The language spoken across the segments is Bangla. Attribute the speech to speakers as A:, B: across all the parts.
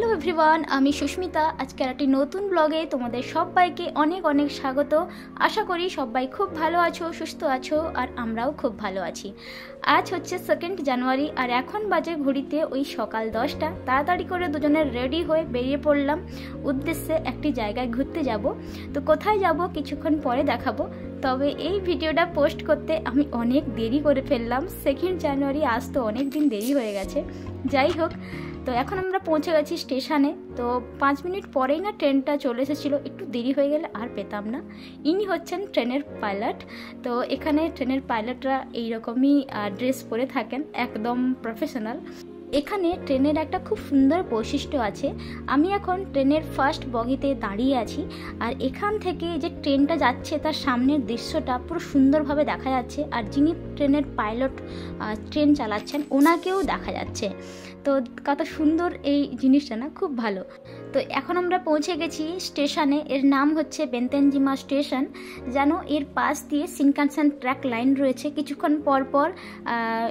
A: হ্যালো এভরিওয়ান, আমি সুস্মিতা। আজকের একটি নতুন ব্লগে তোমাদের সবাইকে অনেক অনেক স্বাগত। আশা করি সবাই খুব ভালো আছো, সুস্থ আছো, আর আমরাও খুব ভালো আছি। আজ হচ্ছে 2 জানুয়ারি আর এখন বাজে ঘড়িতে ওই সকাল 10টা। তাড়াতাড়ি করে দুজনে রেডি হয়ে বেরিয়ে পড়লাম উদ্দেশ্যে একটি জায়গায় ঘুরতে যাব। তো কোথায় যাব কিছুক্ষণ পরে দেখাবো। তবে এই ভিডিওটা পোস্ট করতে আমি অনেক দেরি করে ফেললাম। 2 জানুয়ারি আজ তো অনেক দিন দেরি হয়ে গেছে। যাই হোক, তো এখন আমরা পৌঁছে গেছি স্টেশনে। তো 5 মিনিট পরেই না ট্রেনটা চলে এসেছিলো, একটু দেরি হয়ে গেলে আর পেতাম না। ইনি হচ্ছেন ট্রেনের পাইলট। তো এখানে ট্রেনের পাইলটরা এইরকমই ড্রেস পরে থাকেন, একদম প্রফেশনাল। এখানে ট্রেনের একটা খুব সুন্দর বৈশিষ্ট্য আছে। আমি এখন ট্রেনের ফার্স্ট বগিতে দাঁড়িয়ে আছি, আর এখান থেকে যে ট্রেনটা যাচ্ছে তার সামনের দৃশ্যটা পুরো সুন্দরভাবে দেখা যাচ্ছে, আর যিনি ট্রেনের পাইলট ট্রেন চালাচ্ছেন ওনাকেও দেখা যাচ্ছে। তো কত সুন্দর এই জিনিসটা না, খুব ভালো। তো এখন আমরা পৌঁছে গেছি স্টেশনে। এর নাম হচ্ছে বেনতেনজিমা স্টেশন। যেন এর পাশ দিয়ে শিনকানসেন ট্র্যাক লাইন রয়েছে, কিছুক্ষণ পর পর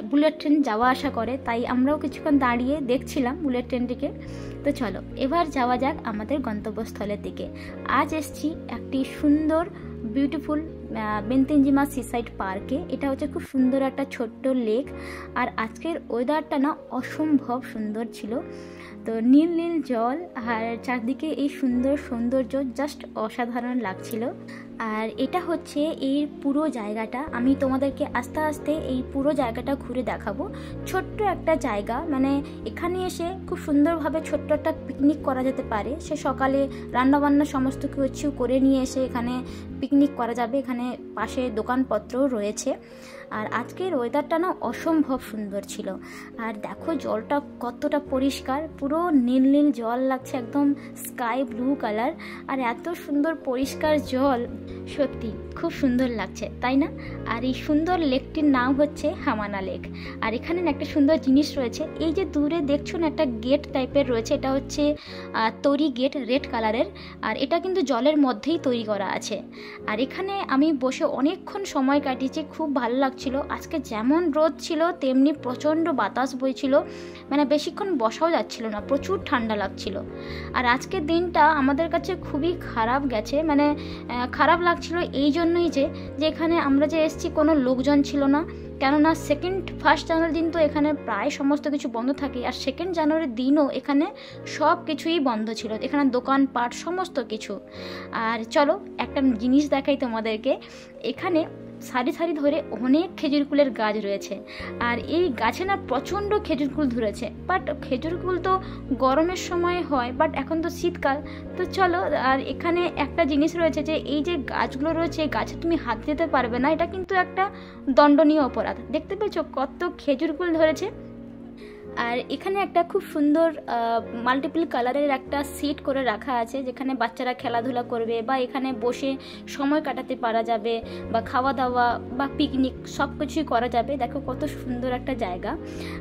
A: বুলেট ট্রেন যাওয়া আসা করে, তাই আমরাও কিছুক্ষণ দাঁড়িয়ে দেখছিলাম বুলেট ট্রেনটিকে। তো চলো এবার যাওয়া যাক আমাদের গন্তব্যস্থলের দিকে। আজ এসছি একটি সুন্দর বিউটিফুল বেনতেনজিমা সিসাইড পার্কে। এটা হচ্ছে খুব সুন্দর একটা ছোট্ট লেক, আর আজকের ওয়েদারটা না অসম্ভব সুন্দর ছিল। তো নীল নীল জল আর চারদিকে এই সুন্দর সৌন্দর্য জাস্ট অসাধারণ লাগছিল। আর এটা হচ্ছে এই পুরো জায়গাটা, আমি তোমাদেরকে আস্তে আস্তে এই পুরো জায়গাটা ঘুরে দেখাবো। ছোট্ট একটা জায়গা, মানে এখানে এসে খুব সুন্দরভাবে ছোট্ট একটা পিকনিক করা যেতে পারে। সে সকালে রান্নাবান্না সমস্ত কিছু করে নিয়ে এসে এখানে পিকনিক করা যাবে। এখানে পাশে দোকানপত্রও রয়েছে। আর আজকের ওয়েদারটা না অসম্ভব সুন্দর ছিল। আর দেখো জলটা কতটা পরিষ্কার, পুরো নীল নীল জল লাগছে, একদম স্কাই ব্লু কালার। আর এত সুন্দর পরিষ্কার জল, সত্যি খুব সুন্দর লাগছে, তাই না? আর এই সুন্দর লেকটির নাম হচ্ছে হামানা লেক। আর এখানে একটা সুন্দর জিনিস রয়েছে, এই যে দূরে দেখছো না একটা গেট টাইপের রয়েছে, এটা হচ্ছে তৈরি গেট, রেড কালারের। আর এটা কিন্তু জলের মধ্যেই তৈরি করা আছে। আর এখানে আমি বসে অনেকক্ষণ সময় কাটিয়েছি, খুব ভালো লাগছিল। আজকে যেমন রোদ ছিল তেমনি প্রচণ্ড বাতাস বইছিল, মানে বেশিক্ষণ বসাও যাচ্ছিল না, প্রচুর ঠান্ডা লাগছিল। আর আজকের দিনটা আমাদের কাছে খুবই খারাপ গেছে, মানে খারাপ লাগছিল এই জন্যই যে এখানে আমরা যে এসেছি কোনো লোকজন ছিল না। কেননা 1 জানুয়ারির দিন তো এখানে প্রায় সমস্ত কিছু বন্ধ থাকে, আর 2 জানুয়ারির দিনও এখানে সব কিছুই বন্ধ ছিল, এখানে দোকানপাট সমস্ত কিছু। আর চলো একটা জিনিস দেখাই তোমাদেরকে। এখানে সারি সারি ধরে অনেক খেজুর কুলের গাছ রয়েছে, আর এই গাছে না প্রচণ্ড খেজুর কুল ধরেছে। বাট খেজুর কুল তো গরমের সময় হয়, বাট এখন তো শীতকাল। তো চলো, আর এখানে একটা জিনিস রয়েছে যে এই যে গাছগুলো রয়েছে, গাছে তুমি হাত দিতে পারবে না, এটা কিন্তু একটা দণ্ডনীয় অপরাধ। দেখতে পেয়েছো কত খেজুর কুল ধরেছে। আর এখানে একটা খুব সুন্দর মাল্টিপল কালারের একটা সিট করে রাখা আছে, যেখানে বাচ্চারা খেলাধুলা করবে বা এখানে বসে সময় কাটাতে পারা যাবে, বা খাওয়া দাওয়া বা পিকনিক সব কিছুই করা যাবে। দেখো কত সুন্দর একটা জায়গা।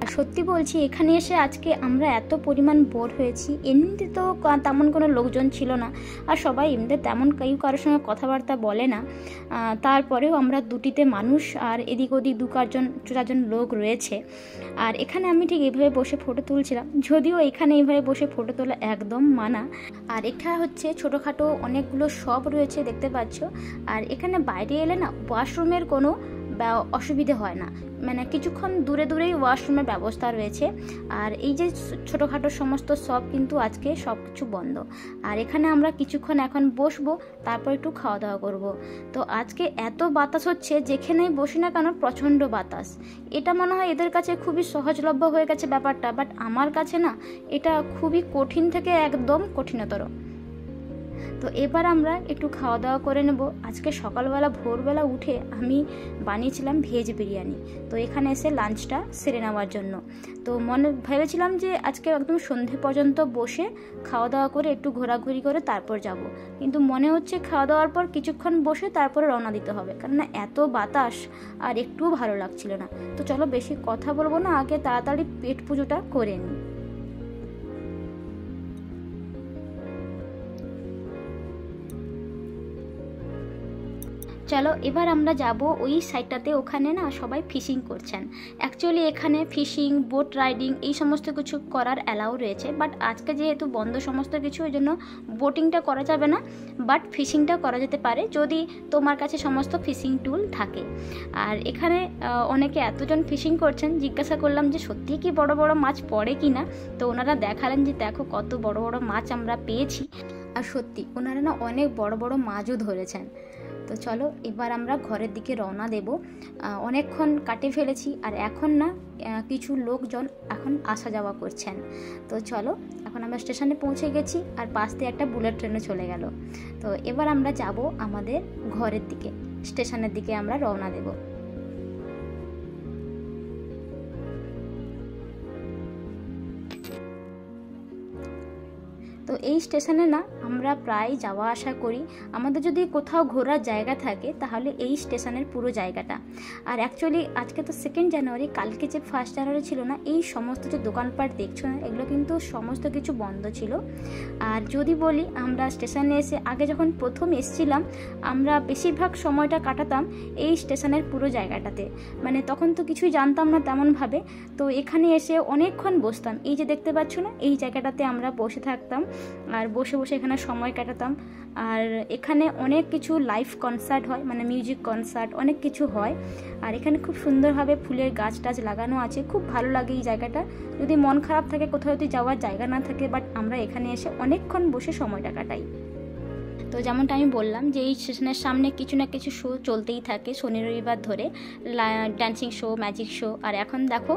A: আর সত্যি বলছি, এখানে এসে আজকে আমরা এত পরিমাণ বোর হয়েছি। এমনিতে তো তেমন কোনো লোকজন ছিল না, আর সবাই এমনিতে তেমন কেউ কারোর সঙ্গে কথাবার্তা বলে না। তারপরেও আমরা দুটিতে মানুষ, আর এদিক ওদিক 2-4জন লোক রয়েছে। আর এখানে আমি ঠিক এইভাবে বসে ফটো তুলছিলাম, যদিও এখানে এইভাবে বসে ফটো তোলা একদম মানা। আর এটা হচ্ছে ছোটোখাটো অনেকগুলো শপ রয়েছে, দেখতে পাচ্ছ। আর এখানে বাইরে এলে না ওয়াশরুমের কোনো অসুবিধে হয় না, মানে কিছুক্ষণ দূরে দূরেই ওয়াশরুমের ব্যবস্থা রয়েছে। আর এই যে ছোটোখাটো সমস্ত শপ কিন্তু আজকে সব কিছু বন্ধ। আর এখানে আমরা কিছুক্ষণ এখন বসবো, তারপর একটু খাওয়া দাওয়া করব। তো আজকে এত বাতাস হচ্ছে, যেখানেই বসি না কেন প্রচণ্ড বাতাস। এটা মনে হয় এদের কাছে খুবই সহজলভ্য হয়ে গেছে ব্যাপারটা, বাট আমার কাছে না এটা খুবই কঠিন থেকে একদম কঠিনতর। তো এবার আমরা একটু খাওয়া দাওয়া করে নেব। আজকে সকালবেলা ভোরবেলা উঠে আমি বানিয়েছিলাম ভেজ বিরিয়ানি, তো এখানে এসে লাঞ্চটা সেরে নেওয়ার জন্য। তো ভেবেছিলাম যে আজকে একদম সন্ধে পর্যন্ত বসে খাওয়া দাওয়া করে একটু ঘোরাঘুরি করে তারপর যাব, কিন্তু মনে হচ্ছে খাওয়া দাওয়ার পর কিছুক্ষণ বসে তারপরে রওনা দিতে হবে, কেননা এত বাতাস আর একটুও ভালো লাগছিল না। তো চলো বেশি কথা বলবো না, আগে তাড়াতাড়ি পেট পুজোটা করে নিই। চলো এবার আমরা যাব ওই সাইডটাতে, ওখানে না সবাই ফিশিং করছেন। অ্যাকচুয়ালি এখানে ফিশিং, বোট রাইডিং এই সমস্ত কিছু করার অ্যালাউ রয়েছে, বাট আজকে যেহেতু বন্ধ সমস্ত কিছু, ওই জন্য বোটিংটা করা যাবে না, বাট ফিশিংটা করা যেতে পারে যদি তোমার কাছে সমস্ত ফিশিং টুল থাকে। আর এখানে অনেকে এতজন ফিশিং করছেন, জিজ্ঞাসা করলাম যে সত্যিই কি বড় বড় মাছ পড়ে কি না, তো ওনারা দেখালেন যে দেখো কত বড় বড় মাছ আমরা পেয়েছি। আর সত্যি ওনারা না অনেক বড় বড় মাছও ধরেছেন। তো চলো এবার আমরা ঘরের দিকে রওনা দেব। অনেকক্ষণ কাটে ফেলেছি, আর এখন না কিছু লোকজন এখন আসা যাওয়া করছেন। তো চলো এখন আমরা স্টেশনে পৌঁছে গেছি, আর পাশ দিয়ে একটা বুলেট ট্রেনও চলে গেল। তো এবার আমরা যাব আমাদের ঘরের দিকে, স্টেশনের দিকে আমরা রওনা দেব। তো এই স্টেশনে না আমরা প্রায় যাওয়া আসা করি। আমাদের যদি কোথাও ঘোরার জায়গা থাকে তাহলে এই স্টেশনের পুরো জায়গাটা। আর অ্যাকচুয়ালি আজকে তো 2 জানুয়ারি, কালকে যে 1 জানুয়ারি ছিল না, এই সমস্ত যে দোকানপাট দেখছো না, এগুলো কিন্তু সমস্ত কিছু বন্ধ ছিল। আর যদি বলি আমরা স্টেশনে এসে আগে যখন প্রথম এসেছিলাম, আমরা বেশিরভাগ সময়টা কাটাতাম এই স্টেশনের পুরো জায়গাটাতে। মানে তখন তো কিছুই জানতাম না তেমনভাবে, তো এখানে এসে অনেকক্ষণ বসতাম। এই যে দেখতে পাচ্ছ না, এই জায়গাটাতে আমরা বসে থাকতাম, আর বসে বসে এখানে সময় কাটাতাম। আর এখানে অনেক কিছু লাইভ কনসার্ট হয়, মানে মিউজিক কনসার্ট অনেক কিছু হয়। আর এখানে খুব সুন্দরভাবে ফুলের গাছ টাছ লাগানো আছে, খুব ভালো লাগে এই জায়গাটা। যদি মন খারাপ থাকে, কোথাও যদি যাওয়ার জায়গা না থাকে, বাট আমরা এখানে এসে অনেকক্ষণ বসে সময়টা কাটাই। তো যেমনটা আমি বললাম যে এই স্টেশনের সামনে কিছু না কিছু শো চলতেই থাকে শনি রবিবার ধরে, ডান্সিং শো, ম্যাজিক শো, আর এখন দেখো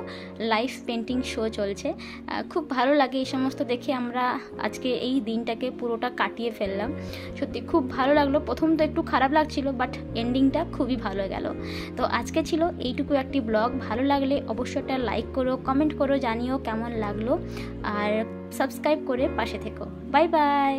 A: লাইভ পেন্টিং শো চলছে। খুব ভালো লাগে এই সমস্ত দেখে। আমরা আজকে এই দিনটাকে পুরোটা কাটিয়ে ফেললাম, সত্যি খুব ভালো লাগলো। প্রথম তো একটু খারাপ লাগছিল, বাট এন্ডিংটা খুবই ভালো গেল। তো আজকে ছিল এইটুকু একটি ব্লগ। ভালো লাগলে অবশ্যই একটা লাইক করো, কমেন্ট করো, জানিও কেমন লাগলো, আর সাবস্ক্রাইব করে পাশে থেকো। Bye bye.